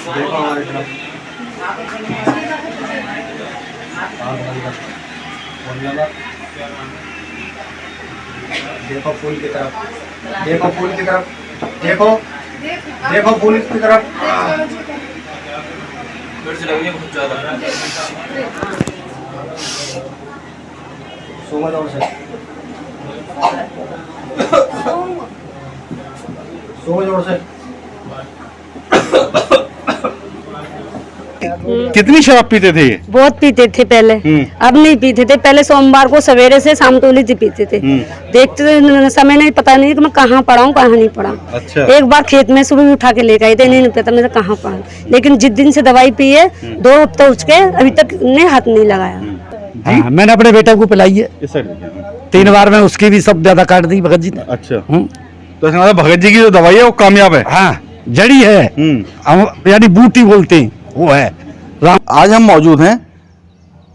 देखो हमारी तरफ। देखो फूल की तरफ, देखो फूल की तरफ, देखो देखो फूल की तरफ। मिर्च लगी है बहुत ज्यादा। सोमा जोर से, सोमा जोर से। कितनी शराब पीते थे ये? बहुत पीते थे पहले, अब नहीं पीते थे। पहले सोमवार को सवेरे से शाम तोली थी पीते थे। देखते थे समय नहीं, पता नहीं कि मैं कहाँ पड़ा हूँ कहाँ नहीं पड़ा। अच्छा। एक बार खेत में सुबह उठा के लेके आए थे, नहीं पता मैं कहाँ पड़ा। लेकिन जिस दिन से दवाई पी है 2 हफ्ते उसके अभी तक ने हाथ नहीं लगाया। हाँ, मैंने अपने बेटे को पिलाई है 3 बार में, उसकी भी सब ज्यादा काट दी भगत जी ने। अच्छा। तो इसका मतलब भगत जी की जो दवाई है वो कामयाब है। हाँ, जड़ी है, यानी बूटी बोलते हैं वो है। आज हम मौजूद हैं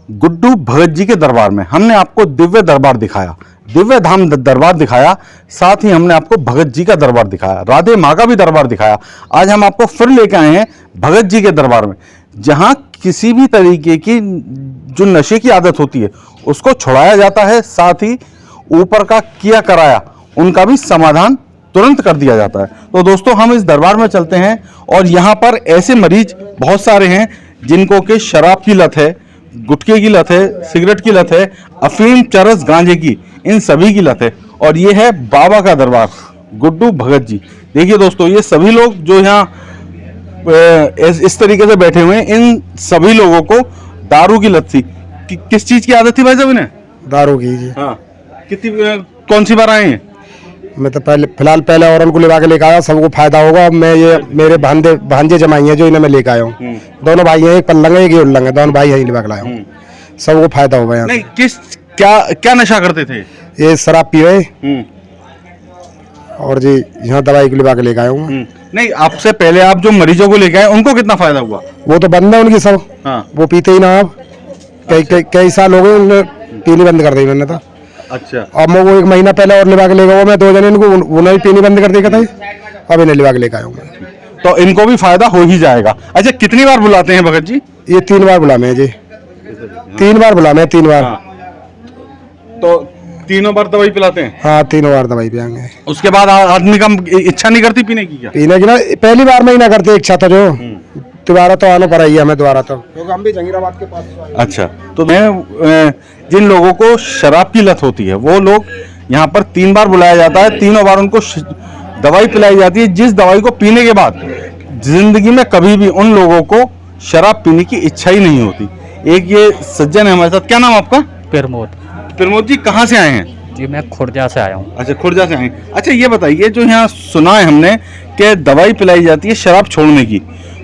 गुड्डू भगत जी के दरबार में। हमने आपको दिव्य दरबार दिखाया, दिव्य धाम दरबार दिखाया, साथ ही हमने आपको भगत जी का दरबार दिखाया, राधे माँ का भी दरबार दिखाया। आज हम आपको फिर लेके आए हैं भगत जी के दरबार में, जहाँ किसी भी तरीके की जो नशे की आदत होती है उसको छुड़ाया जाता है, साथ ही ऊपर का किया कराया उनका भी समाधान तुरंत कर दिया जाता है। तो दोस्तों, हम इस दरबार में चलते हैं और यहाँ पर ऐसे मरीज बहुत सारे हैं जिनको कि शराब की लत है, गुटखे की लत है, सिगरेट की लत है, अफीम, चरस, गांजे की, इन सभी की लत है। और ये है बाबा का दरबार, गुड्डू भगत जी। देखिए दोस्तों, ये सभी लोग जो यहाँ इस तरीके से बैठे हुए हैं, इन सभी लोगों को दारू की लत थी। किस चीज की आदत थी भाई साहब इन्हें? दारू की जी। हाँ, कितनी कौन सी बार आए हैं? मैं तो फिलहाल पहले और उनको लेवा के लेकर आया, सबको फायदा होगा। अब मैं ये मेरे भांजे जमाई हैं जो इन्हें मैं लेकर आया हूँ। दोनों भाई हैं, एक पल्लंग है एक ये उल्लंग है, दोनों भाई यहीं लेवा के लाया हूँ। सबको फायदा होगा यहाँ। नहीं, क्या नशा करते थे? ये शराब पी रहे और जी यहाँ दवाई को लेवा के लेकर आया हूँ। नहीं, आपसे पहले आप जो मरीजों को लेके आए उनको कितना फायदा हुआ? वो तो बंद है उनकी सब। हाँ। वो पीते ही ना। अब कई साल हो गए उन्होंने पीनी बंद कर दी मैंने तो। अच्छा। अब मैं वो 1 महीना पहले और लेवा के लेगा, मैं 2 जने इनको उन्होंने पीनी बंद कर दिया था। अब इन्हें लेवा के लेकर आया हूँ। तो इनको भी फायदा हो ही जाएगा। अच्छा, कितनी बार बुलाते हैं भगत जी? ये 3 बार बुला मैं जी, 3 बार बुला मैं, 3 बार। हाँ। तो तीनों बार दवाई पिलाते हैं? हाँ, 3 बार दवाई पिलाएंगे। उसके बाद आदमी का इच्छा नहीं करती पीने की? क्या पीने की ना, पहली बार में ही ना करते इच्छा था जो, दोबारा तो आना पड़ा ही हमें दोबारा तो, क्योंकि हम भी जंगीराबाद के पास। अच्छा। तो मैं जिन लोगों को शराब की लत होती है वो लोग यहाँ पर 3 बार बुलाया जाता है, तीनों बार उनको दवाई पिलाई जाती है, जिस दवाई को पीने के बाद जिंदगी में कभी भी उन लोगों को शराब पीने की इच्छा ही नहीं होती। एक ये सज्जन है हमारे साथ। क्या नाम आपका? प्रमोद। प्रमोद जी, कहाँ से आए हैं? जी मैं खुर्जा से आया हूँ। अच्छा, खुर्जा से आए हैं। अच्छा, ये बताइए, जो यहाँ सुना है हमने कि दवाई पिलाई जाती है शराब छोड़ने की,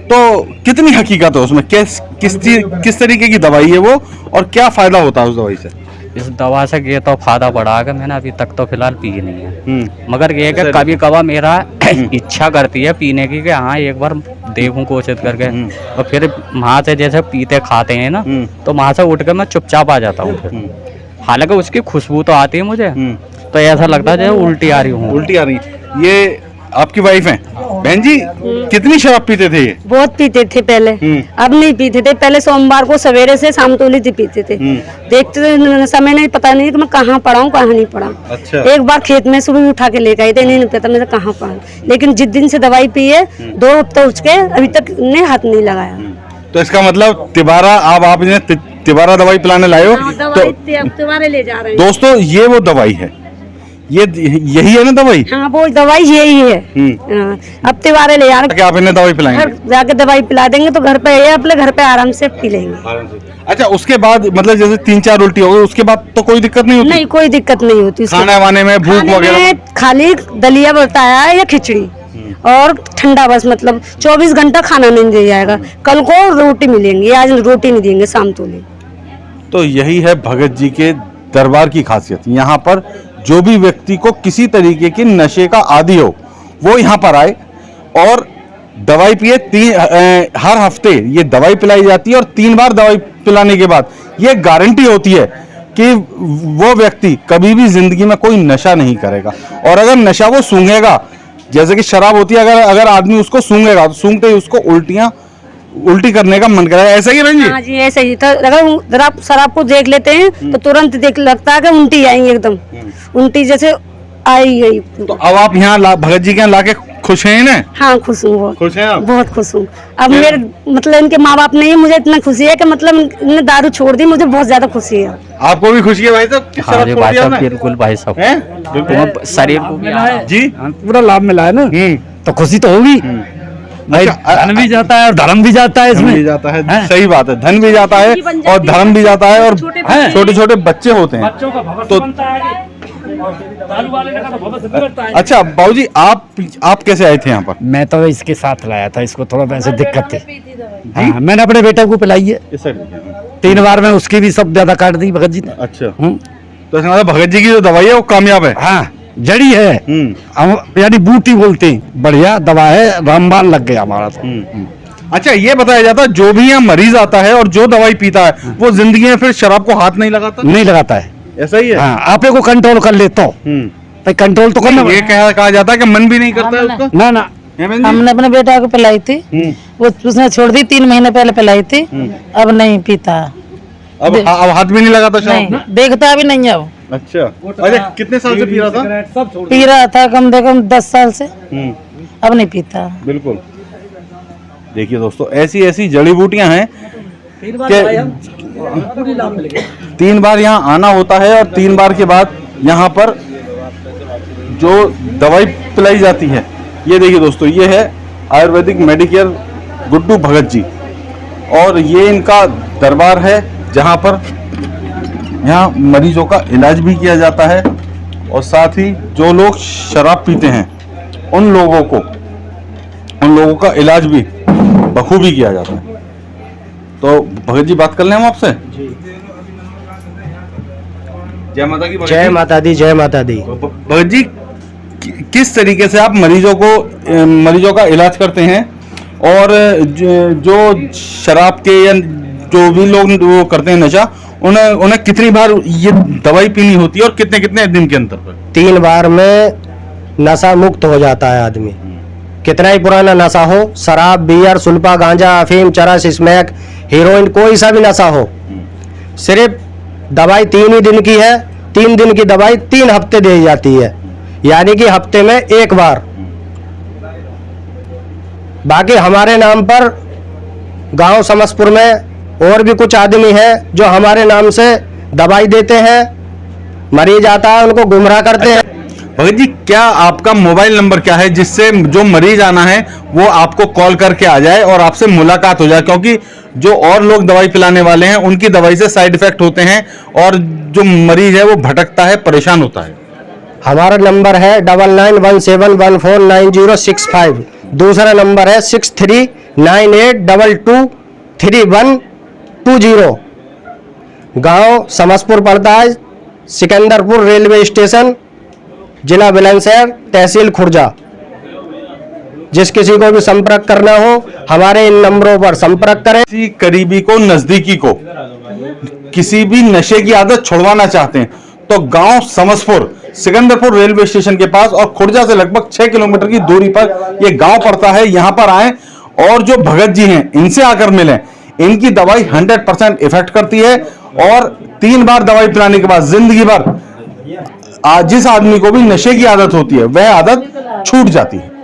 तो कितनी हकीकत है उसमें? किस तरीके की दवाई है वो और क्या फायदा होता है उस दवाई से? इस दवा से ये तो फायदा बढ़ा है, मैंने अभी तक तो फिलहाल पी नहीं है। मगर ये कि कभी कभार मेरा इच्छा करती है पीने की कि हाँ एक बार देखूं कोशिश करके। और फिर वहाँ से जैसे पीते खाते हैं ना, तो वहाँ से उठ के मैं चुपचाप आ जाता हूँ। फिर हालांकि उसकी खुशबू तो आती है मुझे, तो ऐसा लगता है जैसे उल्टी आ रही हूँ। उल्टी आ रही है। ये आपकी वाइफ है? बहन जी, कितनी शराब पीते थे ये? बहुत पीते थे पहले, अब नहीं पीते थे। पहले सोमवार को सवेरे से शाम तोली थी पीते थे। देखते थे समय नहीं, पता नहीं कि मैं कहाँ पड़ा हूँ कहाँ नहीं पड़ा। अच्छा। एक बार खेत में सुबह उठा के लेके आए थे, नहीं पता मैं कहाँ पड़ा। लेकिन जिस दिन से दवाई पी है 2 हफ्ते उसके अभी तक ने हाथ नहीं लगाया। तो इसका मतलब तिबारा, आप इन्हें तिबारा दवाई पिलाने लाए हो? तो तिबारे ले जा रहे हैं दोस्तों, ये वो दवाई है, यही है ना दवाई? हाँ, वो दवाई यही है। हाँ, अब तिबारे ले जा रहे हैं। आप इन्हें दवाई पिलाएंगे? जाके दवाई पिला देंगे तो घर पे अपने घर पे आराम से पी लेंगे। अच्छा, उसके बाद मतलब जैसे 3-4 उल्टी हो गई, उसके बाद तो कोई दिक्कत नहीं होती? नहीं, कोई दिक्कत नहीं होती। खाने वाने में, भूख वगैरह? खाली दलिया बताया है या खिचड़ी और ठंडा, बस मतलब 24 घंटा खाना नहीं दिया जाएगा। कल को रोटी मिलेंगी, आज रोटी नहीं देंगे शाम तोली। तो यही है भगत जी के दरबार की खासियत। यहाँ पर जो भी व्यक्ति को किसी तरीके की नशे का आदी हो वो यहाँ पर आए और दवाई पिए। हर हफ्ते ये दवाई पिलाई जाती है और 3 बार दवाई पिलाने के बाद ये गारंटी होती है कि वो व्यक्ति कभी भी जिंदगी में कोई नशा नहीं करेगा। और अगर नशा वो सूंघेगा, जैसे कि शराब होती है, अगर आदमी उसको सूंघेगा तो सूंघते ही उसको उल्टियां उल्टी करने का मन करेगा, ऐसा ही है बहन जी? हाँ जी ऐसे ही था। अगर जरा शराब को देख लेते हैं तो तुरंत देख लगता है कि उल्टी आएंगे, एकदम उल्टी जैसे आई गई। तो अब आप यहाँ भगत जी के यहाँ लाके खुश हैं ना? हाँ खुश हूँ, बहुत खुश हैं आप? बहुत खुश हूँ। अब मेरे मतलब इनके माँ बाप नहीं है, मुझे इतना खुशी है कि मतलब इन्होंने दारू छोड़ दी, मुझे बहुत ज्यादा खुशी है। आपको भी खुशी है भाई साहब? किस हाँ तरह जी छोड़ भाई दिया साहब, आपने? बिल्कुल भाई साहब, हैं? बिल्कुल। शरीर को भी जी पूरा लाभ मिला है ना, तो खुशी तो होगी भाई। अच्छा, धन भी जाता है और धर्म भी जाता है धन भी इसमें। जाता है, हैं? सही बात है, धन भी जाता है और धर्म भी जाता है, और छोटे छोटे बच्चे होते हैं तो। अच्छा बाबूजी, आप कैसे आए थे यहाँ पर? मैं तो इसके साथ लाया था, इसको थोड़ा वैसे दिक्कत थी। हाँ, मैंने अपने बेटे को पिलाई है, इस साइड में। 3 बार में उसकी भी सब ज्यादा काट दी भगत जी ने। अच्छा, तो इसका मतलब भगत जी की जो दवाई है वो कामयाब है? हाँ जड़ी है, हम यानी बूटी बोलते हैं, बढ़िया दवा है, रामबाण लग गया हमारा तो। अच्छा, ये बताया जाता है जो भी यहाँ मरीज आता है और जो दवाई पीता है वो जिंदगी में फिर शराब को हाथ नहीं लगाता? नहीं लगाता है। ऐसा ही है? हाँ, आपे को कंट्रोल कर लेता हूँ भाई, कंट्रोल तो करना। ये कहा जाता है कि मन भी नहीं करता है उसका? ना ना, है बहन जी? हमने अपने बेटा को पिलाई थी, वो उसने छोड़ दी, 3 महीने पहले पिलाई थी, अब नहीं पीता, अब हाथ भी नहीं लगाता शराब नहीं में? देखता भी नहीं है वो। अच्छा, अरे कितने साल से पी रहा था? पी रहा था कम से कम 10 साल से, अब नहीं पीता। बिल्कुल। देखिए दोस्तों, ऐसी ऐसी जड़ी बूटियां हैं कि 3 बार यहाँ आना होता है और 3 बार के बाद यहाँ पर जो दवाई पिलाई जाती है। ये देखिए दोस्तों, ये है आयुर्वेदिक मेडिकेयर गुड्डू भगत जी, और ये इनका दरबार है जहाँ पर यहाँ मरीजों का इलाज भी किया जाता है, और साथ ही जो लोग शराब पीते हैं उन लोगों का इलाज भी बखूबी किया जाता है। तो भगत जी, बात कर लें हम आपसे? जय माता की। जय माता दी, जय माता दी। भगत जी, किस तरीके से आप मरीजों का इलाज करते हैं, और जो शराब के या जो भी लोग वो करते हैं नशा, उन्हें कितनी बार ये दवाई पीनी होती है और कितने कितने दिन के अंतर पर? 3 बार में नशा मुक्त हो जाता है आदमी, कितना ही पुराना नशा हो, शराब, बियर, सुल्फा, गांजा, अफीम, चरस, स्मैक, हीरोइन, कोई सा भी नशा हो, सिर्फ दवाई 3 ही दिन की है। 3 दिन की दवाई 3 हफ्ते दी जाती है, यानी कि हफ्ते में 1 बार। बाकी हमारे नाम पर गांव समसपुर में और भी कुछ आदमी हैं जो हमारे नाम से दवाई देते हैं, मरीज आता है उनको गुमराह करते हैं। भगत जी, क्या आपका मोबाइल नंबर क्या है जिससे जो मरीज आना है वो आपको कॉल करके आ जाए और आपसे मुलाकात हो जाए? क्योंकि जो और लोग दवाई पिलाने वाले हैं उनकी दवाई से साइड इफेक्ट होते हैं और जो मरीज है वो भटकता है, परेशान होता है। हमारा नंबर है 9917149065। दूसरा नंबर है 6398223120। गांव समसपुर पड़ता है, सिकंदरपुर रेलवे स्टेशन, जिला बुलंदशहर, तहसील खुर्जा। जिस किसी को भी संपर्क करना हो हमारे इन नंबरों पर संपर्क करें। किसी करीबी को, नजदीकी को किसी भी नशे की आदत छुड़वाना चाहते हैं तो गांव समसपुर, सिकंदरपुर रेलवे स्टेशन के पास और खुर्जा से लगभग 6 किलोमीटर की दूरी पर यह गांव पड़ता है। यहां पर आएं और जो भगत जी हैं इनसे आकर मिलें। इनकी दवाई 100% इफेक्ट करती है और 3 बार दवाई पिलाने के बाद जिंदगी भर जिस आदमी को भी नशे की आदत होती है वह आदत छूट जाती है।